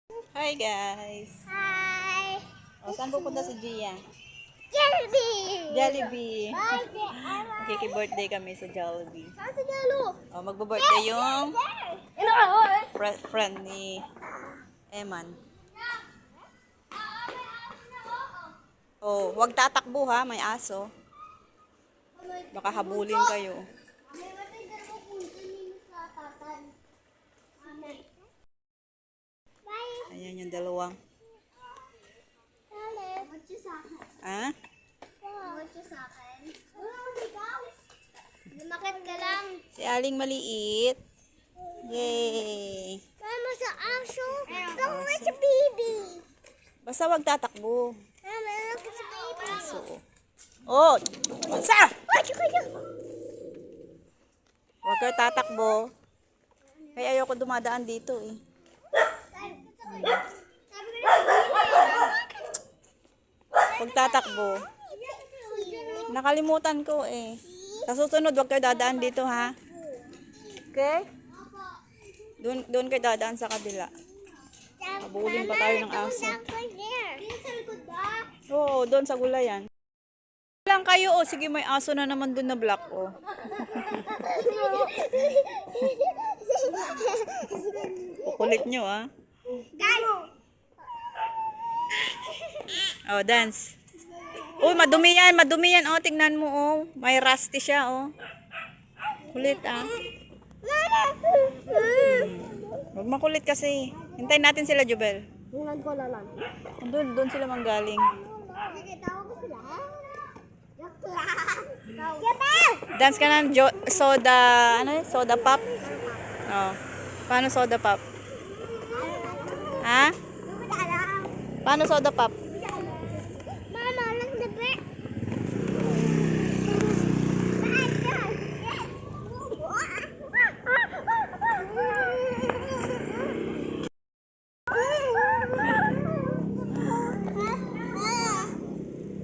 Hi guys! Hi! O, saan pupunta si Gia? Jollibee! Jollibee! Bye! Makiki-birthday kami sa Jollibee. Saan si Jello? O, magbo-birthday yung There! friend ni Eman. O, huwag tatakbo ha, may aso. Baka habulin kayo. Ayan yung dalawang. Ha? Lumakit ka lang. Si Aling maliit. Yay! Mama sa aso. Mama sa baby. Basta huwag tatakbo. Mama sa baby. So, oh! Sa! Huwag kayo tatakbo. Kaya ayoko dumadaan dito eh. Huwag tatakbo. Nakalimutan ko eh. Sa susunod, huwag kayo dadaan dito ha. Okay? Doon kayo dadaan sa kabila. Habulin pa tayo ng aso. Oo, doon sa gulayan. Lang kayo oh. Sige, may aso na naman doon na black oh. Kukulit nyo ah. Oh, dance. Oh, madumi yan. Oh, tingnan mo oh. May rusty siya oh. Kulit ah. Huwag makulit kasi. Hintayin natin sila, Jubel. Doon sila manggaling. Dance ka ng soda, ano yun? Soda pop? Oh. Paano soda pop? Ha? Paano soda pop? Mama, lang the bed.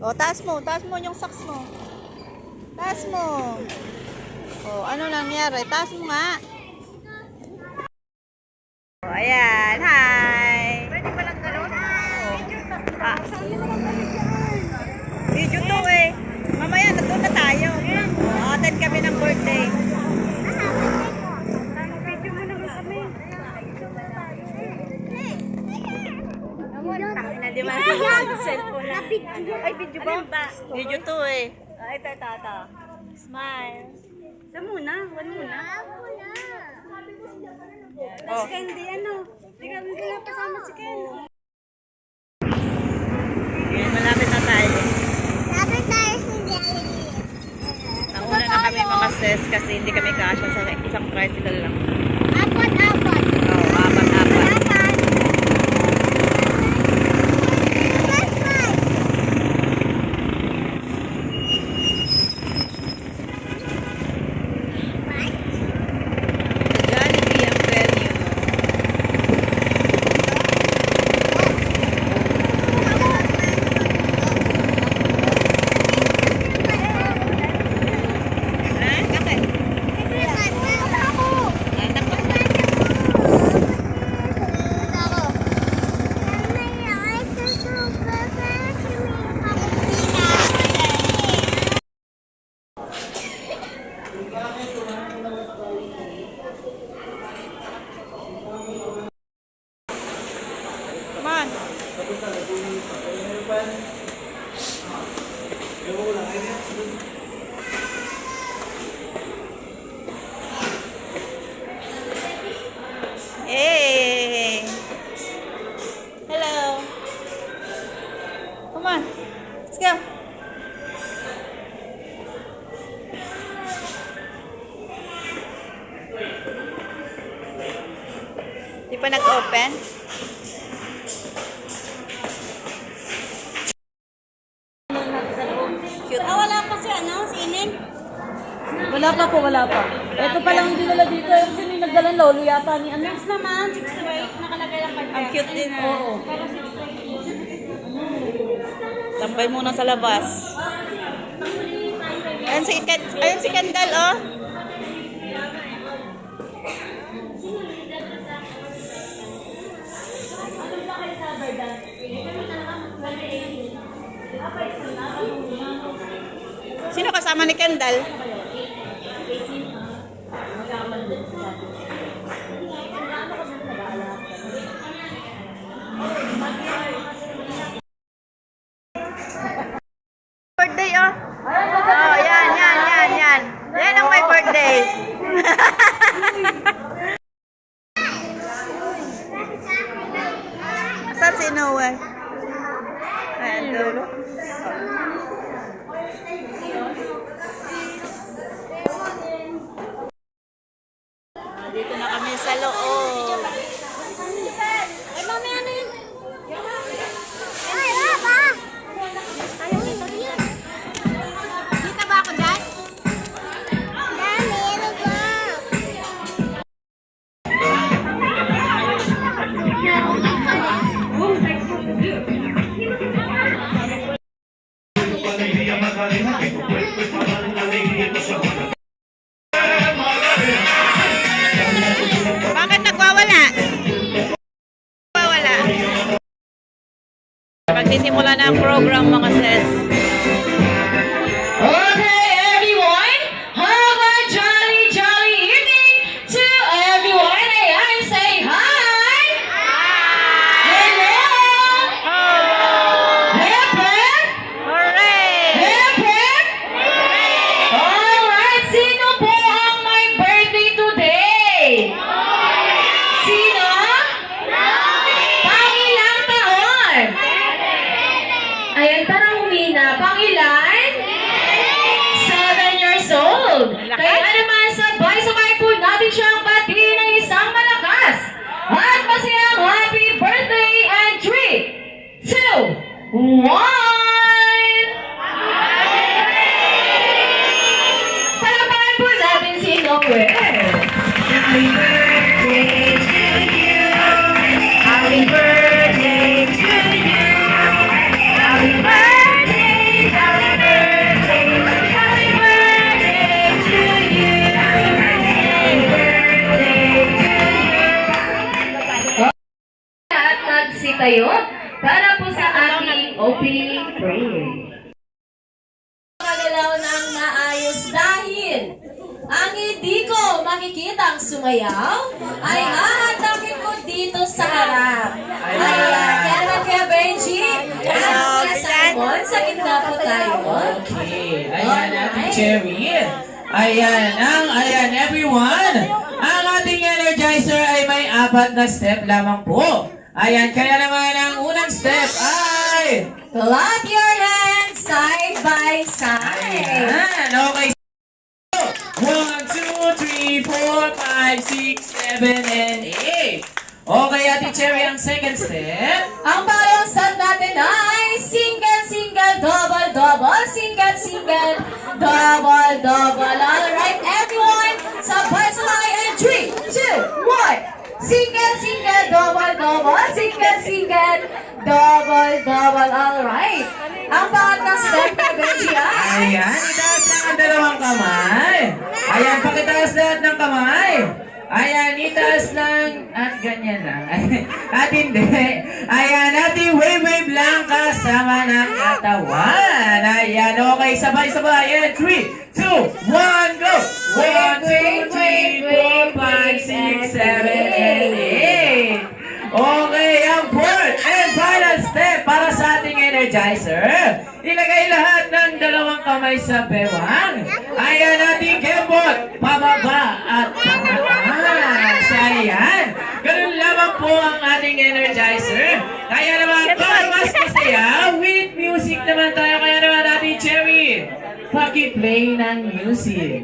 Oh, taas mo yung socks mo. Taas mo. Oh, ano nangyari? Taas mo nga. Oh, ayan. Hi. Pwede pa lang gano'n? Oh. Ah. Video to eh. Mamaya, nandun na tayo. Oh, attend kami ng birthday. Video mo naman kami. Na di ba? Cellphone na. Ay, video ba? Video to eh. Ay, ito. Smile. Isa muna. One muna. Tapos Oh. Candy, ano? Hindi ka kasama si Ken. Ngayon, malapit na tayo. Dapat tayo si Jollibee. Nauna na kami mga sis kasi hindi kami kasya sa isang tricycle lang. Apat. Oo, apat. Jollibee ang venue. Ha? Bakit? Anak ko. Come on. Hey. Hello. Come on. Let's go. Di pa nag-open? Cute. Wala pa si si Inen. Wala pa. Ito pa lang dinala dito. Yung sino yung nagdalang lolo yata ni ano? Naman, 6 nakalagay lang pa. Ang cute din ah. Oo. Tambay muna sa labas. Ayun si Kendall oh. Sino kasama ni Kendall? Birthday, oh. Oh, yan. Yan ang my birthday. Saan si Noah? Ayan, dulo. Dito na kami sa loob. Ay, mami, ano yun? Ay, ba? Kita ba ako dyan? Dami, ano ba? Bakit nagwawala? Nagwawala. Magsisimula na ang program, mga sis. Okay, everyone. Have a jolly, jolly evening to everyone. Ayan, say hi. Hello. Hip, hip. Hooray! Hip, hip. Alright, sino po ang may birthday today? Sino? Pangilang taon? Ayan, parang humina. Pangilan? 7 years old. Kaya naman, sabay-sabay po natin siyang batiin ng isang malakas at masayang happy birthday and 3, 2, 1. Palapakan po natin si Noel. Happy birthday to you. Happy birthday to you. Happy birthday, happy birthday, happy birthday to you. Happy birthday to you. At nagsitayo para po sa ating opening prayer. Kagalaw ng naayos dahil ang hindi ko makikitang sumayaw ay hahatakin ko dito sa harap. Ayan, kaya naman kaya Benji, at Kuya Simon, sa gitna po tayo. Okay, ayan ating Cherry. Ayan everyone. Ang ating energizer ay may 4 na step lamang po. Ayan, kaya naman ang unang step ay... Clap your hands side by side. Ayan, okay. 1, 2, 3, 4, 5, 6, 7, and 8. Okay, Ate Cherry, ang second step. Ang bagong step natin ay single, single, double, double, single, single, double, double. Alright, everyone, sabay-sabay and 3, 2, 1. Single, single, double, double, single, single, double, double. Alright. Ang pangatlong step na Benji ay... Ayan, itaas lang ang dalawang kamay. Ayan, pakitaas lahat ng kamay. Ayan, itaas lang at ganyan lang. At hindi. Ayan, natin wave lang kasama ng katawan. Ayan, okay, sabay-sabay. Ayan, 3, 2, 1, go! 1, 2, 3, 4, 5, 6, 7, and 8. Okay, ang fourth and final step para sa ating energizer. Ilagay lahat ng dalawang kamay sa bewang. Ayan natin kembot, pababa at pataas. Ayan. Ganun lamang po ang ating energizer. Kaya naman, para mas masaya, with music naman tayo. Kaya naman natin, Cherry, paki-play ng music.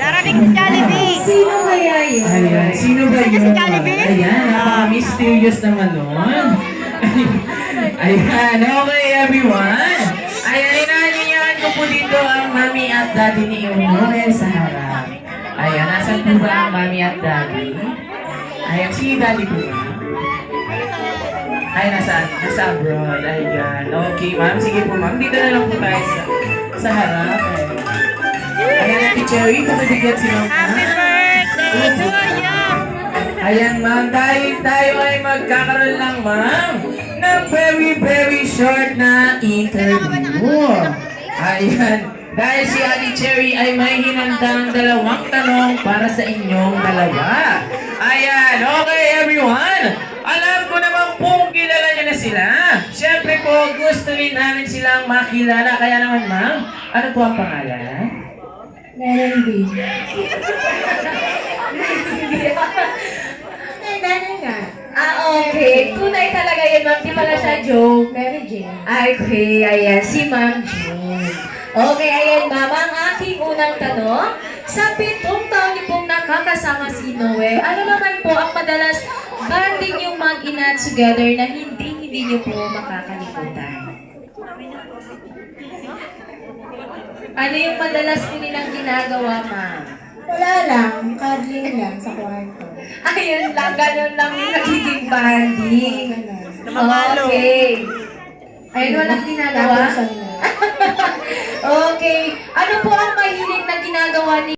Darating si Jollibee. Sino kaya yun? Ayan, sino ba yun? si Jollibee? Ayan, napaka-mysterious naman nun. Ayan, okay everyone. Ayan, inaanyayahan ko po dito ang mami at daddy ni Noel sa harap. Ayan, nasan po ba ang mami at daddy? Ayan, si daddy po ba? Ay, nasa abroad. Ayan, okay ma'am. Sige po ma'am, dito na lang po tayo sa harap. Ayan, Ate Cherry, pabibigyan si ma'am. Happy birthday! Ayan, ma'am, dahil tayo ay magkakaroon lang, ma'am, ng very, very short na interview. Ayan, dahil si Ate Cherry ay may hinandang 2 tanong para sa inyong dalawa. Ayan, okay everyone. Alam ko naman pong kilala niyo na sila. Siyempre po, gusto rin namin silang makilala. Kaya naman, ma'am, ano po ang pangalan? Meron B. Okay. Tunay talaga yun, ma'am. Di pala siya joke. Mary Jane. Okay, ayan. Si Ma'am Jane. Okay, ayan, ma'am. Ang aking unang tanong, sa 7 taon niyo pong nakakasama si Noe, ano naman po ang madalas banding yung mag-ina together na hindi niyo po makakalimutan? Ano yung madalas po nilang ginagawa, ma'am? Wala lang, cuddling lang sa kwarto. Ayun lang, ganun lang yung nagiging banding. Namamalo. Okay. Ayun, walang ginagawa? Tapusan na. Okay. Ano po ang mahilig na ginagawa ni